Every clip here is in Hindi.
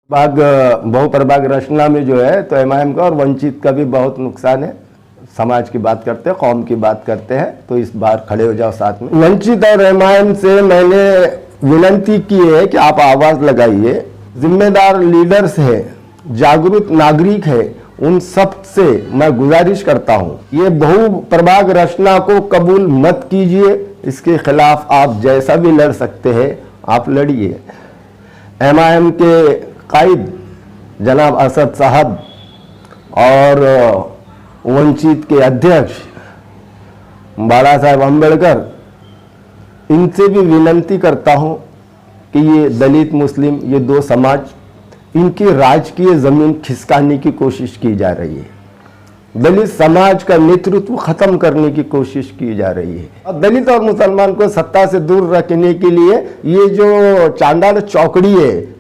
बहुप्रभाग रचना में जो है तो एमआईएम का और वंचित का भी बहुत नुकसान है। समाज की बात करते हैं, कौम की बात करते हैं, तो इस बार खड़े हो जाओ साथ में। वंचित और एमआईएम से मैंने विनती की है कि आप आवाज लगाइए। जिम्मेदार लीडर्स है, जागरूक नागरिक है, उन सब से मैं गुजारिश करता हूं, ये बहुप्रभाग रचना को कबूल मत कीजिए। इसके खिलाफ आप जैसा भी लड़ सकते हैं आप लड़िए। एमआईएम के कायद जनाब असद साहब और वंचित के अध्यक्ष बाला साहेब अम्बेडकर, इनसे भी विनती करता हूं कि ये दलित मुस्लिम, ये दो समाज, इनकी राजकीय जमीन खिसकाने की कोशिश की जा रही है। दलित समाज का नेतृत्व खत्म करने की कोशिश की जा रही है। और दलित और मुसलमान को सत्ता से दूर रखने के लिए ये जो चांडाल चौकड़ी है,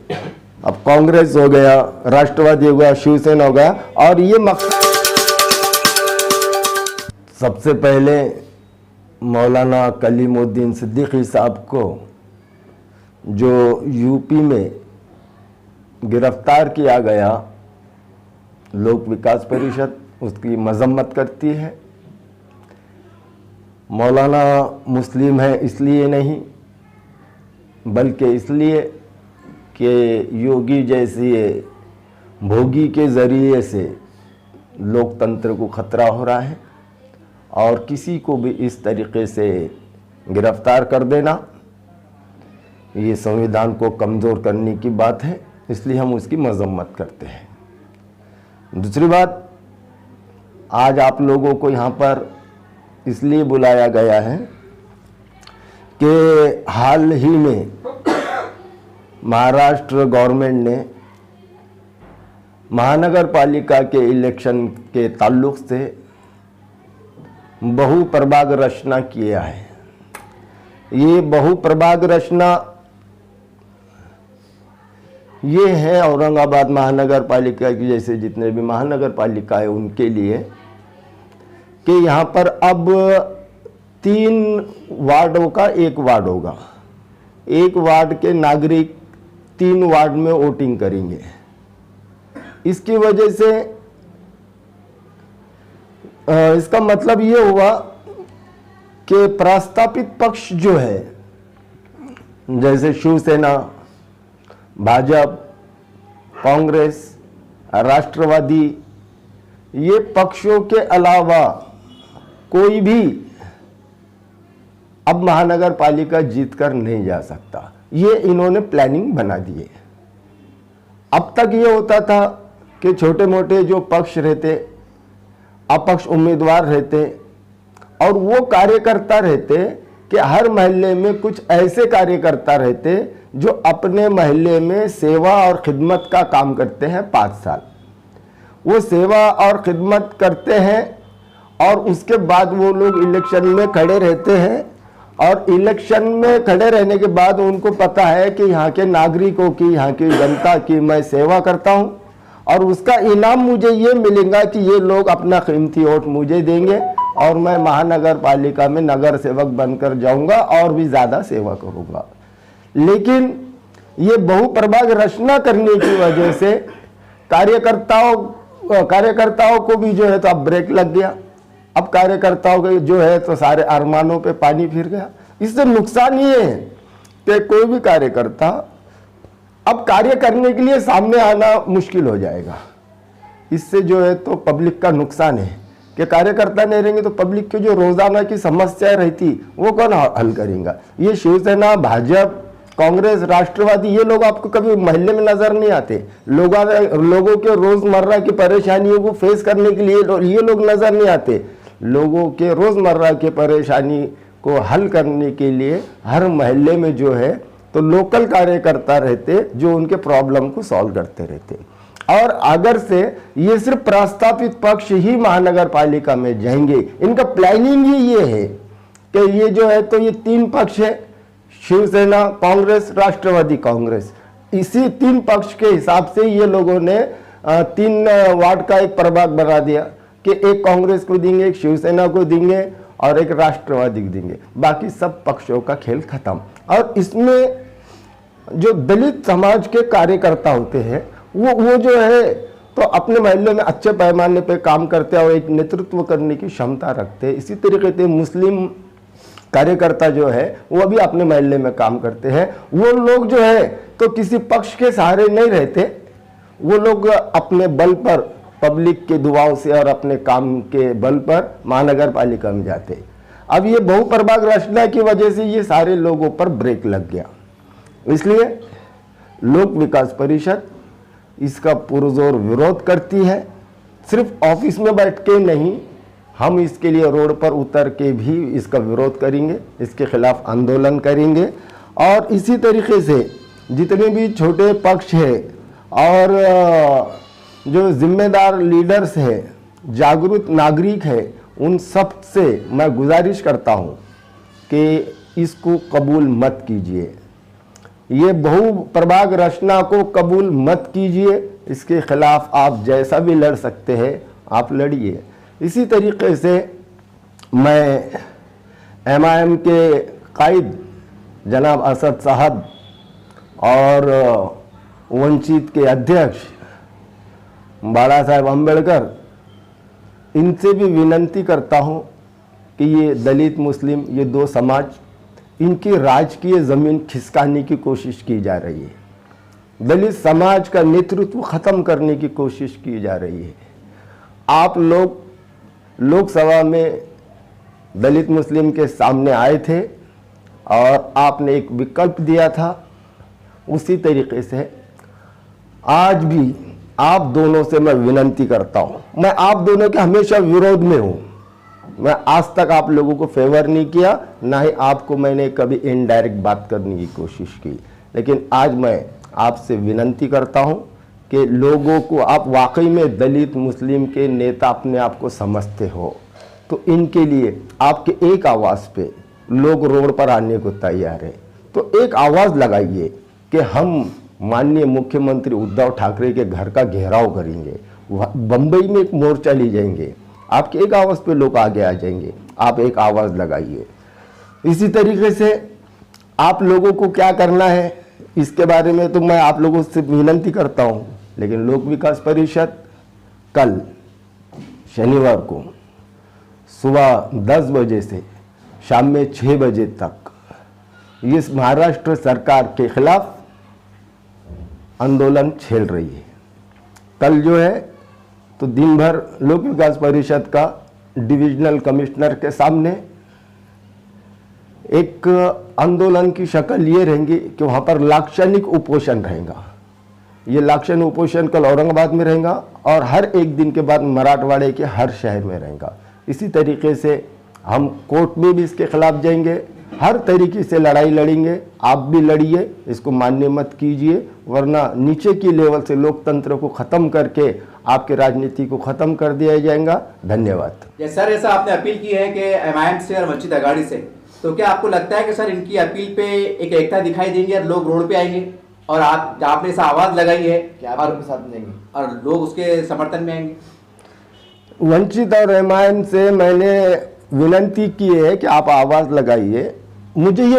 अब कांग्रेस हो गया, राष्ट्रवादी हो गया, शिवसेना हो गया, और ये मकसद सबसे पहले मौलाना कलीमुद्दीन सिद्दीकी साहब को जो यूपी में गिरफ्तार किया गया, लोक विकास परिषद उसकी मजम्मत करती है। मौलाना मुस्लिम है इसलिए नहीं, बल्कि इसलिए कि योगी जैसी भोगी के ज़रिए से लोकतंत्र को खतरा हो रहा है, और किसी को भी इस तरीके से गिरफ्तार कर देना ये संविधान को कमज़ोर करने की बात है, इसलिए हम उसकी मजम्मत करते हैं। दूसरी बात, आज आप लोगों को यहाँ पर इसलिए बुलाया गया है कि हाल ही में महाराष्ट्र गवर्नमेंट ने महानगर पालिका के इलेक्शन के ताल्लुक से बहुप्रभाग रचना किया है। ये बहुप्रभाग रचना ये है औरंगाबाद महानगर पालिका की जैसे जितने भी महानगर पालिका है उनके लिए, कि यहाँ पर अब 3 वार्डों का 1 वार्ड होगा। 1 वार्ड के नागरिक 3 वार्ड में वोटिंग करेंगे। इसकी वजह से इसका मतलब ये हुआ कि प्रस्तापित पक्ष जो है, जैसे शिवसेना, भाजपा, कांग्रेस, राष्ट्रवादी, ये पक्षों के अलावा कोई भी अब महानगर पालिका जीतकर नहीं जा सकता। ये इन्होंने प्लानिंग बना दी है। अब तक ये होता था कि छोटे मोटे जो पक्ष रहते, अपक्ष उम्मीदवार रहते, और वो कार्यकर्ता रहते कि हर मोहल्ले में कुछ ऐसे कार्यकर्ता रहते जो अपने मोहल्ले में सेवा और खिदमत का काम करते हैं 5 साल। वो सेवा और खिदमत करते हैं और उसके बाद वो लोग इलेक्शन में खड़े रहते हैं, और इलेक्शन में खड़े रहने के बाद उनको पता है कि यहाँ के नागरिकों की, यहाँ की जनता की मैं सेवा करता हूँ, और उसका इनाम मुझे ये मिलेगा कि ये लोग अपना कीमती वोट मुझे देंगे और मैं महानगर पालिका में नगर सेवक बनकर जाऊंगा और भी ज़्यादा सेवा करूंगा। लेकिन ये बहुप्रभाग रचना करने की वजह से कार्यकर्ताओं को भी जो है तो अब ब्रेक लग गया। अब कार्यकर्ताओं के जो है तो सारे अरमानों पे पानी फिर गया। इससे नुकसान ये है कि कोई भी कार्यकर्ता अब कार्य करने के लिए सामने आना मुश्किल हो जाएगा। इससे जो है तो पब्लिक का नुकसान है कि कार्यकर्ता नहीं रहेंगे तो पब्लिक की जो रोजाना की समस्याएं रहती वो कौन हल करेगा। ये शिवसेना, भाजपा, कांग्रेस, राष्ट्रवादी, ये लोग आपको कभी मोहल्ले में नजर नहीं आते। लोगों के रोजमर्रा की परेशानियों को फेस करने के लिए ये लोग नजर नहीं आते। लोगों के रोजमर्रा के परेशानी को हल करने के लिए हर मोहल्ले में जो है तो लोकल कार्यकर्ता रहते जो उनके प्रॉब्लम को सॉल्व करते रहते। और अगर से ये सिर्फ प्रस्तापित पक्ष ही महानगर पालिका में जाएंगे, इनका प्लानिंग ही ये है कि ये जो है तो ये 3 पक्ष है, शिवसेना, कांग्रेस, राष्ट्रवादी कांग्रेस, इसी 3 पक्ष के हिसाब से ये लोगों ने 3 वार्ड का एक प्रभाग बना दिया कि एक कांग्रेस को देंगे, एक शिवसेना को देंगे और एक राष्ट्रवादी को देंगे। बाकी सब पक्षों का खेल खत्म। और इसमें जो दलित समाज के कार्यकर्ता होते हैं वो जो है तो अपने मोहल्ले में अच्छे पैमाने पे काम करते हैं और एक नेतृत्व करने की क्षमता रखते हैं। इसी तरीके से मुस्लिम कार्यकर्ता जो है वो भी अपने मोहल्ले में काम करते हैं। वो लोग जो है तो किसी पक्ष के सहारे नहीं रहते, वो लोग अपने बल पर पब्लिक के दुआओं से और अपने काम के बल पर महानगर पालिका में जाते हैं। अब ये बहुप्रभाग रचना की वजह से ये सारे लोगों पर ब्रेक लग गया, इसलिए लोक विकास परिषद इसका पुरजोर विरोध करती है। सिर्फ ऑफिस में बैठ के नहीं, हम इसके लिए रोड पर उतर के भी इसका विरोध करेंगे, इसके खिलाफ आंदोलन करेंगे। और इसी तरीके से जितने भी छोटे पक्ष है और जो जिम्मेदार लीडर्स है, जागरूक नागरिक है, उन सब से मैं गुजारिश करता हूँ कि इसको कबूल मत कीजिए, ये बहुप्रभाग रचना को कबूल मत कीजिए। इसके खिलाफ आप जैसा भी लड़ सकते हैं आप लड़िए। इसी तरीके से मैं MIM के कायद जनाब असद साहब और वंचित के अध्यक्ष बाला साहेब अम्बेडकर, इनसे भी विनंती करता हूँ कि ये दलित मुस्लिम ये दो समाज, इनकी राजकीय ज़मीन खिसकाने की कोशिश की जा रही है, दलित समाज का नेतृत्व ख़त्म करने की कोशिश की जा रही है। आप लोग लोकसभा में दलित मुस्लिम के सामने आए थे और आपने एक विकल्प दिया था, उसी तरीके से आज भी आप दोनों से मैं विनंती करता हूँ। मैं आप दोनों के हमेशा विरोध में हूँ, मैं आज तक आप लोगों को फेवर नहीं किया, ना ही आपको मैंने कभी इनडायरेक्ट बात करने की कोशिश की, लेकिन आज मैं आपसे विनंती करता हूं कि लोगों को, आप वाकई में दलित मुस्लिम के नेता अपने आप को समझते हो, तो इनके लिए आपके एक आवाज़ पे लोग रोड पर आने को तैयार है। तो एक आवाज़ लगाइए कि हम माननीय मुख्यमंत्री उद्धव ठाकरे के घर का घेराव करेंगे, बम्बई में एक मोर्चा ले जाएंगे, आपके एक आवाज़ पे लोग आगे आ जाएंगे। आप एक आवाज़ लगाइए। इसी तरीके से आप लोगों को क्या करना है इसके बारे में तो मैं आप लोगों से विनंती करता हूं, लेकिन लोक विकास परिषद कल शनिवार को सुबह 10 बजे से शाम में 6 बजे तक इस महाराष्ट्र सरकार के खिलाफ आंदोलन छेड़ रही है। कल जो है तो दिन भर लोक विकास परिषद का डिविजनल कमिश्नर के सामने एक आंदोलन की शक्ल ये रहेंगी कि वहाँ पर लाक्षणिक उपोषण रहेगा। ये लाक्षणिक उपोषण कल औरंगाबाद में रहेगा और हर एक दिन के बाद मराठवाड़े के हर शहर में रहेगा। इसी तरीके से हम कोर्ट में भी इसके खिलाफ जाएंगे, हर तरीके से लड़ाई लड़ेंगे। आप भी लड़िए, इसको मान्य मत कीजिए, वरना नीचे की लेवल से लोकतंत्र को ख़त्म करके आपके राजनीति को ख़त्म कर दिया जाएगा। धन्यवाद। सर, ऐसा आपने अपील की है कि MIM से और वंचित अघाड़ी से, तो क्या आपको लगता है कि सर इनकी अपील पे एक एकता दिखाई देंगी और लोग रोड पे आएंगे और आपने ऐसा आवाज़ लगाई है क्या आप उनके साथ देंगे और लोग उसके समर्थन में आएंगे? वंचित और MIM से मैंने विनंती की है कि आप आवाज़ लगाइए। मुझे ये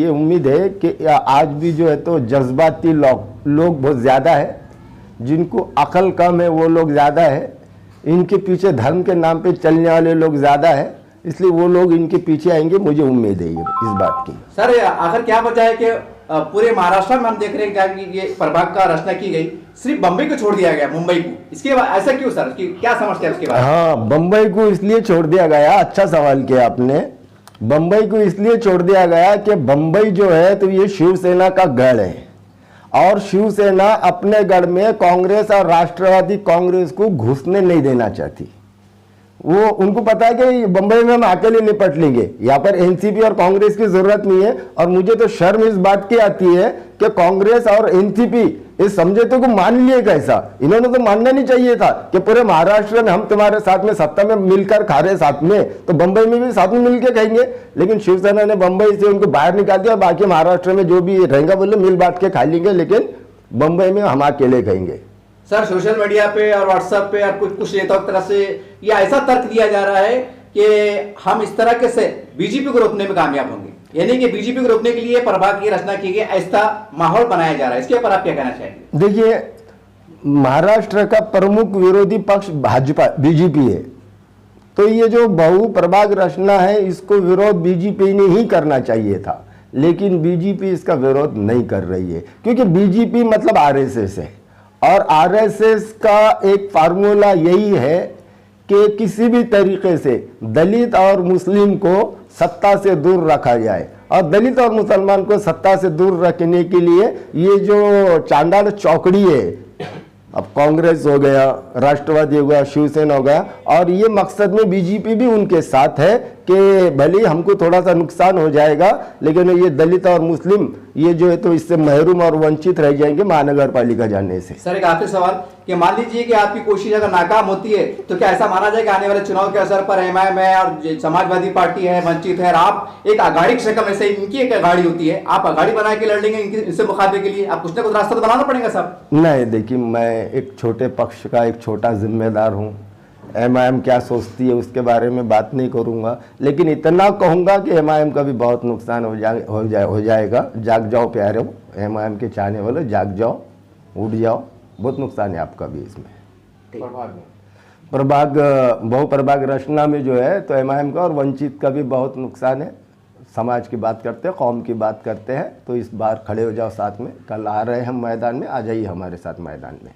उम्मीद है कि आज भी जो है तो जज्बाती लोग बहुत ज़्यादा है, जिनको अकल कम है वो लोग ज़्यादा है, इनके पीछे धर्म के नाम पे चलने वाले लोग ज़्यादा है, इसलिए वो लोग इनके पीछे आएंगे। मुझे उम्मीद है इस बात की। सर, आखिर क्या वजह है कि पूरे महाराष्ट्र में हम देख रहे हैं कि ये प्रभाग का रचना की गई, सिर्फ बम्बई को छोड़ दिया गया, मुंबई को, इसके बाद ऐसा क्यों सर? क्या समझते हैं उसके बाद? हाँ, बम्बई को इसलिए छोड़ दिया गया, अच्छा सवाल किया आपने। बम्बई को इसलिए छोड़ दिया गया कि बम्बई जो है तो ये शिवसेना का गढ़ है और शिवसेना अपने गढ़ में कांग्रेस और राष्ट्रवादी कांग्रेस को घुसने नहीं देना चाहती। वो उनको पता है कि बंबई में हम अकेले निपट लेंगे, यहाँ पर एनसीपी और कांग्रेस की जरूरत नहीं है। और मुझे तो शर्म इस बात की आती है कि कांग्रेस और एनसीपी इस समझौते को मान लिए कैसा। इन्होंने तो मानना नहीं चाहिए था कि पूरे महाराष्ट्र में हम तुम्हारे साथ में सत्ता में मिलकर खा रहे साथ में, तो बंबई में भी साथ में मिलकर खाएंगे। लेकिन शिवसेना ने बंबई से उनको बाहर निकाल दिया और बाकी महाराष्ट्र में जो भी रहेगा बोले मिल बांट के खा लेंगे, लेकिन बंबई में हम अकेले खाएंगे। सर, सोशल मीडिया पे और व्हाट्सएप पे और कुछ नेताओं की तरफ से ये ऐसा तर्क दिया जा रहा है कि हम इस तरह के से बीजेपी को रोकने में कामयाब होंगे। यानी कि बीजेपी को रोकने के लिए प्रभाग की रचना की गई, ऐसा माहौल बनाया जा रहा है, इसके ऊपर आप क्या कहना चाहेंगे? देखिए, महाराष्ट्र का प्रमुख विरोधी पक्ष भाजपा बीजेपी है, तो ये जो बहु प्रभाग रचना है इसको विरोध बीजेपी ने ही करना चाहिए था, लेकिन बीजेपी इसका विरोध नहीं कर रही है, क्योंकि बीजेपी मतलब आरएसएस है, और आरएसएस का एक फार्मूला यही है कि किसी भी तरीके से दलित और मुस्लिम को सत्ता से दूर रखा जाए, और दलित और मुसलमान को सत्ता से दूर रखने के लिए ये जो चांडाल चौकड़ी है, अब कांग्रेस हो गया, राष्ट्रवादी हो गया, शिवसेना हो गया, और ये मकसद में बीजेपी भी उनके साथ है कि भले हमको थोड़ा सा नुकसान हो जाएगा, लेकिन ये दलित और मुस्लिम ये जो है तो इससे महरूम और वंचित रह जाएंगे महानगर पालिका जाने से। सर एक आखिरी सवाल कि मान लीजिए कि आपकी कोशिश अगर नाकाम होती है तो क्या ऐसा माना जाएगा आने वाले चुनाव के असर पर एमआईएम है और समाजवादी पार्टी है, वंचित है, और आप एक अघाड़ी की शक्ल में से, इनकी एक अघाड़ी होती है, आप अघाड़ी बना के लड़ लेंगे इनसे मुकाबले के लिए, आप कुछ ना कुछ रास्ता तो बनाना पड़ेगा साहब? नहीं, देखिए, मैं एक छोटे पक्ष का एक छोटा जिम्मेदार हूँ, एमआईएम क्या सोचती है उसके बारे में बात नहीं करूँगा, लेकिन इतना कहूँगा कि एमआईएम का भी बहुत नुकसान हो जाएगा। जाग जाओ प्यारे, एमआईएम के चाहने वाले, जाग जाओ, उठ जाओ, बहुत नुकसान है आपका भी इसमें। प्रभाग बहु प्रभाग रचना में जो है तो एमआईएम का और वंचित का भी बहुत नुकसान है। समाज की बात करते हैं, कौम की बात करते हैं, तो इस बार खड़े हो जाओ साथ में, कल आ रहे हैं हम मैदान में, आ जाइए हमारे साथ मैदान में।